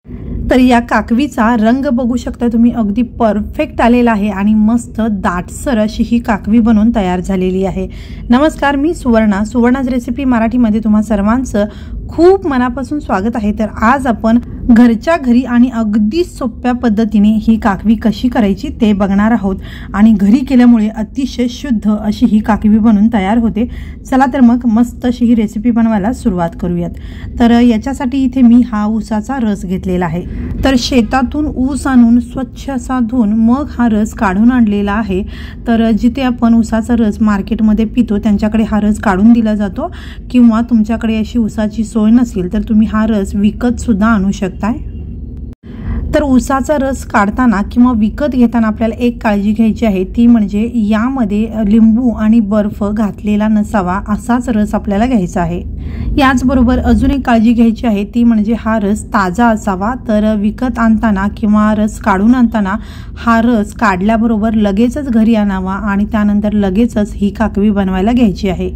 तर या काकवीचा रंग बघू शकता तुम्ही, अगदी परफेक्ट आलेला आहे आणि मस्त दाटसर अशी ही काकवी बनवून तयार झालेली आहे। नमस्कार, मी सुवर्णाज रेसिपी मराठीमध्ये तुम्हा सर्वांचं खूप मनापासून स्वागत आहे। तर आज आपण घरच्या घरी आणि अगदी सोप्या पद्धतीने ही काकवी कशी करायची ते बघणार आहोत आणि घरी केल्यामुळे अतिशय शुद्ध अशी ही काकवी बनून तयार होते। चला तर मग मस्त अशी ही रेसिपी बनवायला सुरुवात करूयात। तर याच्यासाठी इथे मी हा ऊसाचा रस घेतलेला आहे। तर शेतातून ऊस आणून स्वच्छ असा धुवून मग हा रस काढून आणलेला आहे। तर जिथे आपण ऊसाचा रस मार्केटमध्ये पितो त्यांच्याकडे हा रस काढून दिला जातो, किंवा तुमच्याकडे अशी ऊसाची सोय नसेल तर तुम्ही हा रस विकत सुद्धा आणू शकताय। तर ऊसाचा रस काढताना किंवा विकत घेताना आपल्याला एक काळजी घ्यायची आहे, ती म्हणजे यामध्ये लिंबू आणि बर्फ घातलेला नसावा असाच रस आपल्याला घ्यायचा आहे। याचबरोबर अजून एक काळजी घ्यायची आहे, ती म्हणजे हा रस ताजा असावा। तर विकत आणताना किंवा रस काढून आणताना हा रस काढल्याबरोबर लगेचच घरी आणावा आणि त्यानंतर लगेचच ही काकवी बनवायला घ्यायची आहे,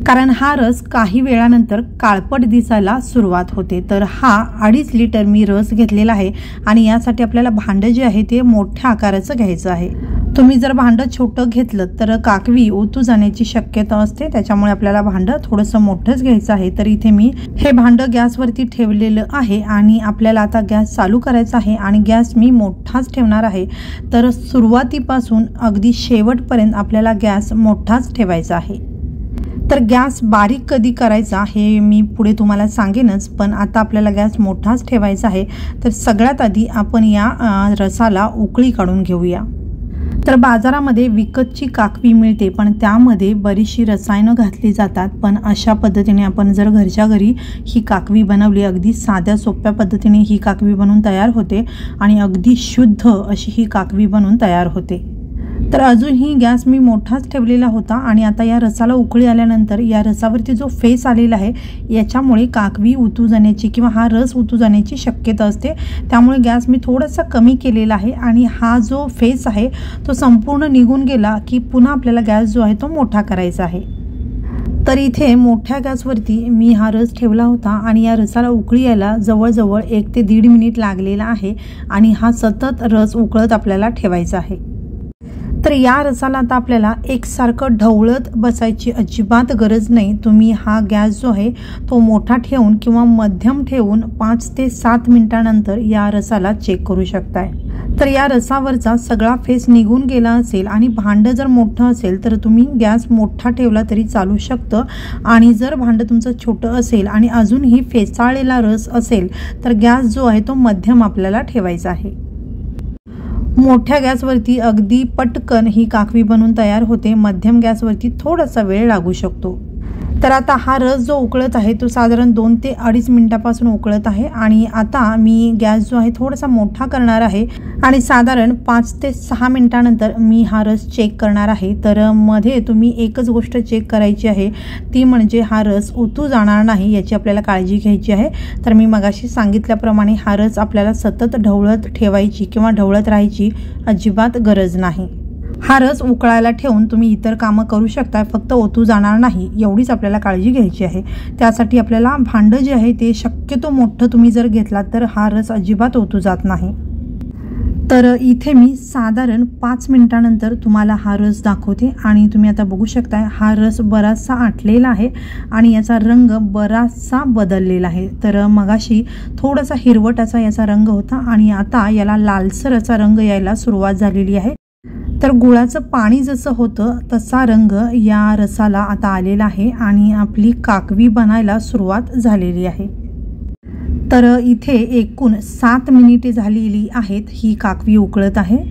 कारण हा रस काही वेळानंतर काळपट दिसायला सुरुवात होते। तर हा 2.5 लिटर मी रस घेतलेला आहे आणि यासाठी आपल्याला भांडं जे आहे ते मोठ्या आकाराचं घ्यायचं आहे। तुम्ही जर भांडं छोटं घेतलं तर काकवी ओतू जाण्याची शक्यता असते, त्याच्यामुळे आपल्याला भांडं थोडंसं मोठंच घ्यायचं आहे। तर इथे मी हे भांडं गॅसवरती ठेवलेलं आहे आणि आपल्याला आता गॅस चालू करायचा आहे आणि गॅस मी मोठाच ठेवणार आहे। तर सुरुवातीपासून अगदी शेवटपर्यंत आपल्याला गॅस मोठाच ठेवायचा आहे। तर गॅस बारीक कधी करायचा हे मी पुढे तुम्हाला सांगेनच, पण आता आपल्याला गॅस मोठाच ठेवायचा आहे। तर सगळ्यात आधी आपण या रसाला उकळी काढून घेऊया। तर बाजारामध्ये विकतची काकवी मिळते, पण त्यामध्ये बरीचशी रसायनं घातली जातात। पण अशा पद्धतीने आपण जर घरच्या घरी ही काकवी बनवली, अगदी साध्या सोप्या पद्धतीने ही काकवी बनवून तयार होते आणि अगदी शुद्ध अशी ही काकवी बनवून तयार होते। तर अजूनही गॅस मी मोठाच ठेवलेला होता आणि आता या रसाला उकळी आल्यानंतर या रसावरती जो फेस आलेला आहे याच्यामुळे काकवी उतू जाण्याची किंवा हा रस उतू जाण्याची शक्यता असते, त्यामुळे गॅस मी थोडासा कमी केलेला आहे आणि हा जो फेस आहे तो संपूर्ण निघून गेला की पुन्हा आपल्याला गॅस जो आहे तो मोठा करायचा आहे। तर इथे मोठ्या गॅसवरती मी हा रस ठेवला होता आणि या रसाला उकळी यायला जवळजवळ 1 ते 1.5 मिनिट लागलेला आहे आणि हा सतत रस उकळत आपल्याला ठेवायचा आहे। तर या रसाला आता आपल्याला एकसारखं ढवळत बसायची अजिबात गरज नाही। तुम्ही हा गॅस जो आहे तो मोठा ठेवून किंवा मध्यम ठेवून 5 ते 7 मिनिटांनंतर या रसाला चेक करू शकताय। तर या रसावरचा सगळा फेस निघून गेला असेल आणि भांडं जर मोठं असेल तर तुम्ही गॅस मोठा ठेवला तरी चालू शकतं, आणि जर भांडं तुमचं छोटं असेल आणि अजूनही फेसाळलेला रस असेल तर गॅस जो आहे तो मध्यम आपल्याला ठेवायचा आहे। मोठ्या गॅसवरती अगदी पटकन ही काकवी बनवून तयार होते, मध्यम गॅसवरती थोडासा वेळ लागू शकतो। तर आता हा रस जो उकळत आहे तो साधारण 2 ते 2.5 मिनिटापासून उकळत आहे आणि आता मी गॅस जो आहे थोडासा मोठा करणार आहे आणि साधारण 5 ते 6 मिनिटानंतर मी हा रस चेक करणार आहे। तर मध्ये तुम्ही एकच गोष्ट चेक करायची आहे, ती म्हणजे हा रस उतू जाणार नाही याची आपल्याला काळजी घ्यायची आहे। तर मी मगाशी सांगितल्याप्रमाणे हा रस आपल्याला सतत ढवळत ठेवायची किंवा ढवळत राहायची अजिबात गरज नाही। हा रस उकळायला ठेवून तुम्ही इतर कामं करू शकता, फक्त ओतू जाणार नाही एवढीच आपल्याला काळजी घ्यायची आहे। त्यासाठी आपल्याला भांडं जे आहे ते शक्यतो मोठं तुम्ही जर घेतलात तर हा रस अजिबात ओतू जात नाही। तर इथे मी साधारण 5 मिनिटानंतर तुम्हाला हा रस दाखवते आणि तुम्ही आता बघू शकताय हा रस बराचसा आटलेला आहे आणि याचा रंग बराचसा बदललेला आहे। तर मगाशी थोडासा हिरवट असा याचा रंग होता आणि आता याला लालसर असा रंग यायला सुरुवात झालेली आहे। तर गुळाचं पाणी जसं होतं तसा रंग या रसाला आता आलेला आहे आणि आपली काकवी बनायला सुरुवात झालेली आहे। तर इथे एकूण 7 मिनिटे झालेली आहेत, ही काकवी उकळत आहे।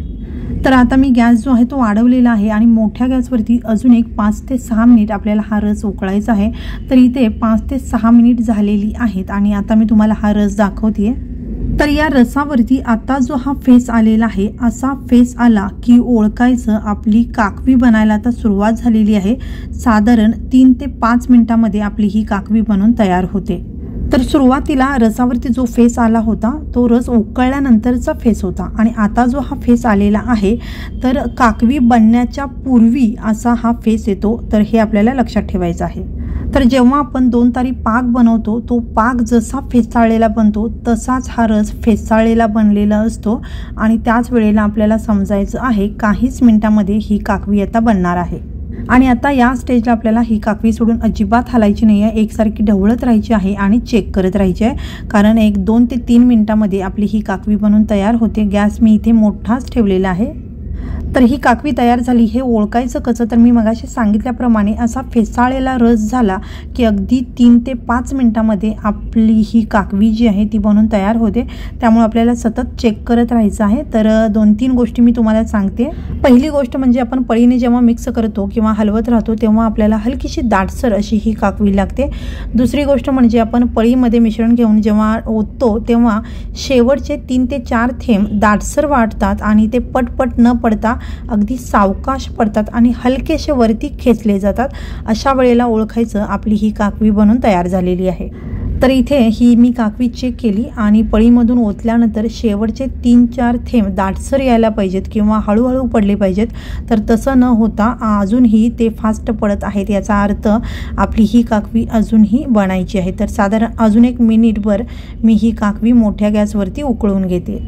तर आता मी गॅस जो आहे तो वाढवलेला आहे आणि मोठ्या गॅसवरती अजून एक 5 ते 6 मिनिट आपल्याला हा रस उकळायचा आहे। तर इथे 5 ते 6 मिनिट झालेली आहेत आणि आता मी तुम्हाला हा रस दाखवते। तर या रसावरती आता जो हा फेस आलेला आहे असा फेस आला की ओळखायचं आपली काकवी बनायला आता सुरुवात झालेली आहे। साधारण 3 ते 5 मिनिटांमध्ये आपली ही काकवी बनून तयार होते। तर सुरुवातीला रसावरती जो फेस आला होता तो रस उकळल्यानंतरचा फेस होता आणि आता जो हा फेस आलेला आहे तर काकवी बनण्याच्या पूर्वी असा हा फेस येतो। तर हे आपल्याला लक्षात ठेवायचं आहे। तर जेव्हा आपण 2 तारी पाक बनवतो तो पाक जसा फेसाळलेला बनतो तसाच हा रस फेसाळलेला बनलेला असतो आणि त्याच वेळेला आपल्याला समजायचं आहे काहीच मिनिटांमध्ये ही काकवी आता बनणार आहे। आणि आता या स्टेजला आपल्याला ही काकवी सोडून अजिबात हलायची नाही आहे, एकसारखी ढवळत राहायची आहे आणि चेक करत राहायची आहे, कारण 1-2 ते 3 मिनिटांमध्ये आपली ही काकवी बनून तयार होते। गॅस मी इथे मोठाच ठेवलेला आहे। तर ही काकवी तयार झाली हे ओळखायचं कसं, तर मी मगाशी सांगितल्याप्रमाणे असा फेसाळलेला रस झाला की अगदी 3 ते 5 मिनिटांमध्ये आपली ही काकवी जी आहे ती बनून तयार होते। त्यामुळे आपल्याला सतत चेक करत राहायचं आहे। तर 2-3 गोष्टी मी तुम्हाला सांगते। पहिली गोष्ट म्हणजे आपण पळीने जेव्हा मिक्स करतो किंवा हलवत राहतो तेव्हा आपल्याला हलकीशी दाटसर अशी ही काकवी लागते। दुसरी गोष्ट म्हणजे आपण पळीमध्ये मिश्रण घेऊन जेव्हा ओततो तेव्हा शेवटचे 3 ते 4 थेंब दाटसर वाटतात आणि ते पटपट न पडता अगदी सावकाश पडतात आणि हलकेसे वरती खेचले जातात। अशा वेळेला ओळखायचं आपली ही काकवी बनून तयार झालेली आहे। तर इथे ही मी काकवी चेक केली आणि पळीमधून ओतल्यानंतर शेवटचे 3-4 थेंब दाटसर यायला पाहिजेत किंवा हळूहळू पडले पाहिजेत। तर तसं न होता अजूनही ते फास्ट पडत आहेत, याचा अर्थ आपली ही काकवी अजूनही बनायची आहे। तर साधारण अजून 1 मिनिटभर मी ही काकवी मोठ्या गॅसवरती उकळून घेते।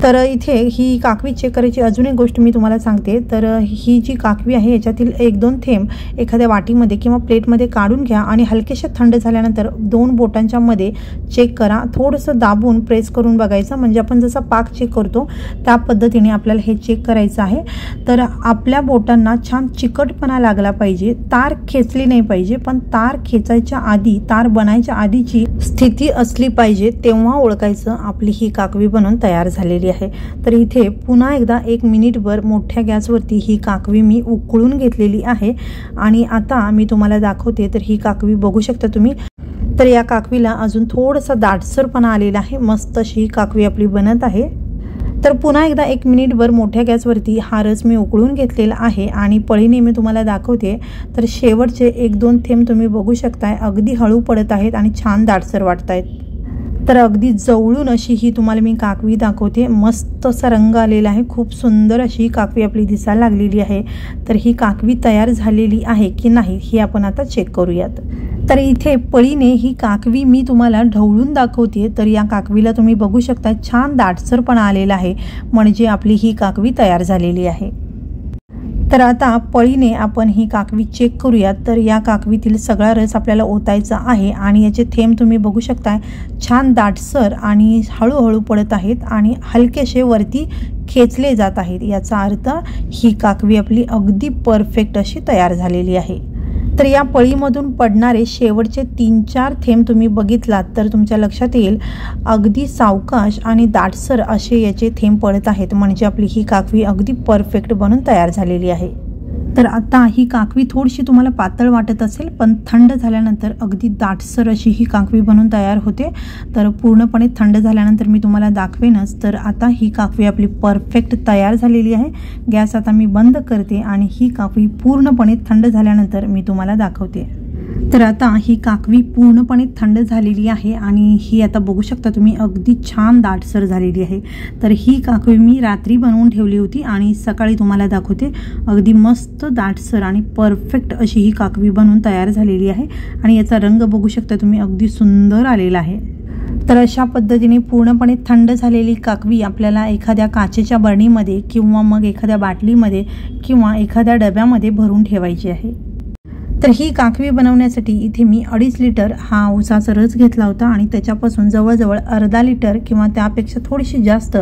तर इथे ही काकवी चेक करायची अजून एक गोष्ट मी तुम्हाला सांगते। तर ही जी काकवी आहे याच्यातील 1-2 थेंब एखाद्या वाटीमध्ये किंवा प्लेटमध्ये काढून घ्या आणि हलकेसे थंड झाल्यानंतर 2 बोटांच्या मध्ये चेक करा, थोडंसं दाबून प्रेस करून बघायचं, म्हणजे आपण जसा पाक चेक करतो त्या पद्धतीने आपल्याला हे चेक करायचं आहे। तर आपल्या बोटांना छान चिकटपणा लागला पाहिजे, तार खेचली नाही पाहिजे, पण तार खेचायच्या आधी तार बनायच्या आधीची स्थिती असली पाहिजे, तेव्हा ओळखायचं आपली ही काकवी बनून तयार झालेली आहे। तर इथे पुन्हा एकदा 1 मिनिटभर मोठ्या गॅसवरती ही काकवी मी उकळून घेतलेली आहे आणि आता मी तुम्हाला दाखवते। तर ही काकवी बघू शकता तुम्ही। तर या काकवीला अजून थोडासा दाटसरपणा आलेला आहे, मस्त अशी ही काकवी आपली बनत आहे। तर पुन्हा एकदा 1 मिनिटभर मोठ्या गॅसवरती हा रस मी उकळून घेतलेला आहे आणि पळीने मी तुम्हाला दाखवते। तर शेवटचे 1-2 थेंब तुम्ही बघू शकताय, अगदी हळू पडत आहेत आणि छान दाटसर वाटत आहेत। तर अगदी जवळून अशी ही तुम्हाला मी काकवी दाखवते, मस्त असा रंग आलेला आहे, खूप सुंदर अशी काकवी आपली दिसायला लागलेली आहे। तर ही काकवी तयार झालेली आहे की नाही हे आपण आता चेक करूयात। तर इथे पळीने ही काकवी मी तुम्हाला ढवळून दाखवते। तर या काकवीला तुम्ही बघू शकता छान दाटसरपणा आलेला आहे, म्हणजे आपली ही काकवी तयार झालेली आहे। तर आता पळीने आपण ही काकवी चेक करूयात। तर या काकवीतील सगळा रस आपल्याला ओतायचा आहे आणि याचे थेंब तुम्ही बघू शकता छान दाटसर आणि हळूहळू पडत आहेत आणि हलकेसे वरती खेचले जात आहेत, याचा अर्थ ही काकवी आपली अगदी परफेक्ट अशी तयार झालेली आहे। तर या पळीमधून पडणारे शेवटचे 3-4 थेंब तुम्ही बघितलात तर तुमच्या लक्षात येईल अगदी सावकाश आणि दाटसर असे याचे थेंब पडत आहेत, म्हणजे आपली ही काकवी अगदी परफेक्ट बनून तयार झालेली आहे। तर आता ही काकवी थोडीशी तुम्हाला पातळ वाटत असेल, पण थंड झाल्यानंतर अगदी दाटसर अशी ही काकवी बनून तयार होते। तर पूर्णपणे थंड झाल्यानंतर मी तुम्हाला दाखवेनच। तर आता ही काकवी आपली परफेक्ट तयार झालेली आहे। गॅस आता मी बंद करते आणि ही काकवी पूर्णपणे थंड झाल्यानंतर मी तुम्हाला दाखवते। तर आता ही काकवी पूर्णपणे थंड झालेली आहे आणि ही आता बघू शकता तुम्ही अगदी छान दाटसर झालेली आहे। तर ही काकवी मी रात्री बनवून ठेवली होती आणि सकाळी तुम्हाला दाखवते, अगदी मस्त दाटसर आणि परफेक्ट अशी ही काकवी बनवून तयार झालेली आहे आणि याचा रंग बघू शकता तुम्ही अगदी सुंदर आलेला आहे। तर अशा पद्धतीने पूर्णपणे थंड झालेली काकवी आपल्याला एखाद्या काचेच्या बरणीमध्ये किंवा मग एखाद्या बाटलीमध्ये किंवा एखाद्या डब्यामध्ये भरून ठेवायची आहे। तर ही काकवी बनवण्यासाठी इथे मी 2.5 लिटर हा ऊसाचा रस घेतला होता आणि त्याच्यापासून जवळजवळ अर्धा लिटर किंवा त्यापेक्षा थोडीशी जास्त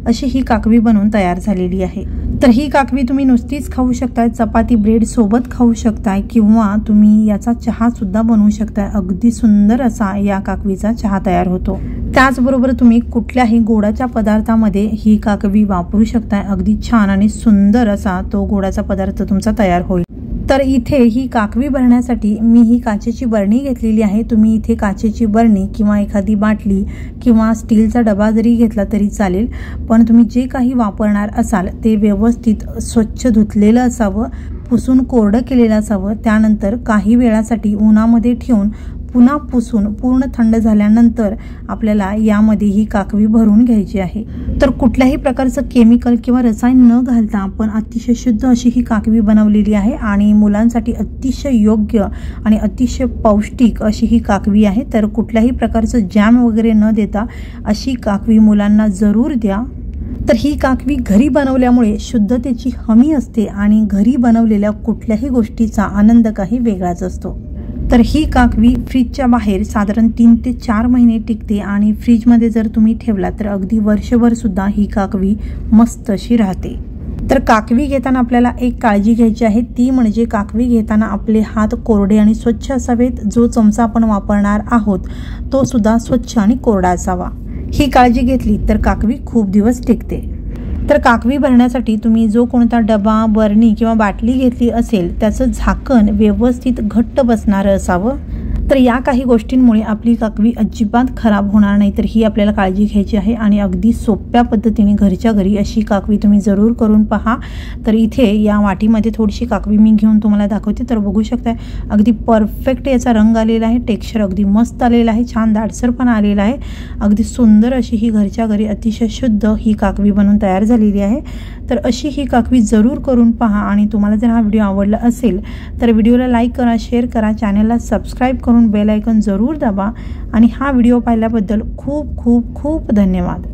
अशी ही काकवी बनवून तयार झालेली आहे। तर ही काकवी तुम्ही नुसतीच खाऊ शकताय, चपाती ब्रेड सोबत खाऊ शकताय किंवा तुम्ही याचा चहा सुद्धा बनवू शकताय। अगदी सुंदर असा या काकवीचा चहा तयार होतो। त्याचबरोबर तुम्ही कुठल्याही गोडाच्या पदार्थामध्ये ही काकवी वापरू शकताय, अगदी छान आणि सुंदर असा तो गोडाचा पदार्थ तुमचा तयार होईल। तर इथे ही काकवी भरण्यासाठी मी ही काचेची बरणी घेतलेली आहे। तुम्ही इथे काचेची बरणी किंवा एखादी बाटली किंवा स्टीलचा डबा जरी घेतला तरी चालेल, पण तुम्ही जे काही वापरणार असाल ते व्यवस्थित स्वच्छ धुतलेलं असावं, पुसून कोरडं केलेलं असावं। त्यानंतर काही वेळासाठी उन्हामध्ये ठेवून पुन्हा पुसून पूर्ण थंड झाल्यानंतर आपल्याला यामध्ये ही काकवी भरून घ्यायची आहे। तर कुठल्याही प्रकारचं केमिकल किंवा रसायन न घालता आपण अतिशय शुद्ध अशी ही काकवी बनवलेली आहे आणि मुलांसाठी अतिशय योग्य आणि अतिशय पौष्टिक अशी ही काकवी आहे। तर कुठल्याही प्रकारचं जॅम वगैरे न देता अशी काकवी मुलांना जरूर द्या। तर ही काकवी घरी बनवल्यामुळे शुद्धतेची हमी असते आणि घरी बनवलेल्या कुठल्याही गोष्टीचा आनंद काही वेगळाच असतो। तर ही काकवी फ्रीजच्या बाहेर साधारण 3 ते 4 महिने टिकते आणि फ्रीजमध्ये जर तुम्ही ठेवला तर अगदी वर्षभर सुद्धा ही काकवी मस्त अशी राहते। तर काकवी घेताना आपल्याला एक काळजी घ्यायची आहे, ती म्हणजे काकवी घेताना आपले हात कोरडे आणि स्वच्छ असावेत। जो चमचा आपण वापरणार आहोत तो सुद्धा स्वच्छ आणि कोरडा असावा। ही काळजी घेतली तर काकवी खूप दिवस टिकते। तर काकवी भरण्यासाठी तुम्ही जो कोणता डबा, बरणी किंवा बाटली घेतली असेल त्याचं झाकण व्यवस्थित घट्ट बसणारं असावं। तर या काही गोष्टींमुळे आपली काकवी अजिबात खराब होणार नाही। तर ही आपल्याला काळजी घ्यायची आहे आणि अगदी सोप्या पद्धतीने घरच्या घरी अशी काकवी तुम्ही जरूर करून पहा। तर इथे या वाटीमध्ये थोडीशी काकवी मी घेऊन तुम्हाला दाखवते। तर बघू शकताय अगदी परफेक्ट याचा रंग आलेला आहे, टेक्स्चर अगदी मस्त आलेला आहे, छान दाटसरपणा आलेला आहे, अगदी सुंदर अशी ही घरच्या घरी अतिशय शुद्ध ही काकवी बनवून तयार झालेली आहे। तर अशी ही काकवी जरूर करून पहा आणि तुम्हाला जर हा व्हिडिओ आवडला असेल तर व्हिडिओला लाईक करा, शेअर करा, चॅनलला सबस्क्राईब करून बेल आयकॉन जरूर दाबा आणि हा व्हिडिओ पाहिल्याबद्दल खूप खूप खूप धन्यवाद।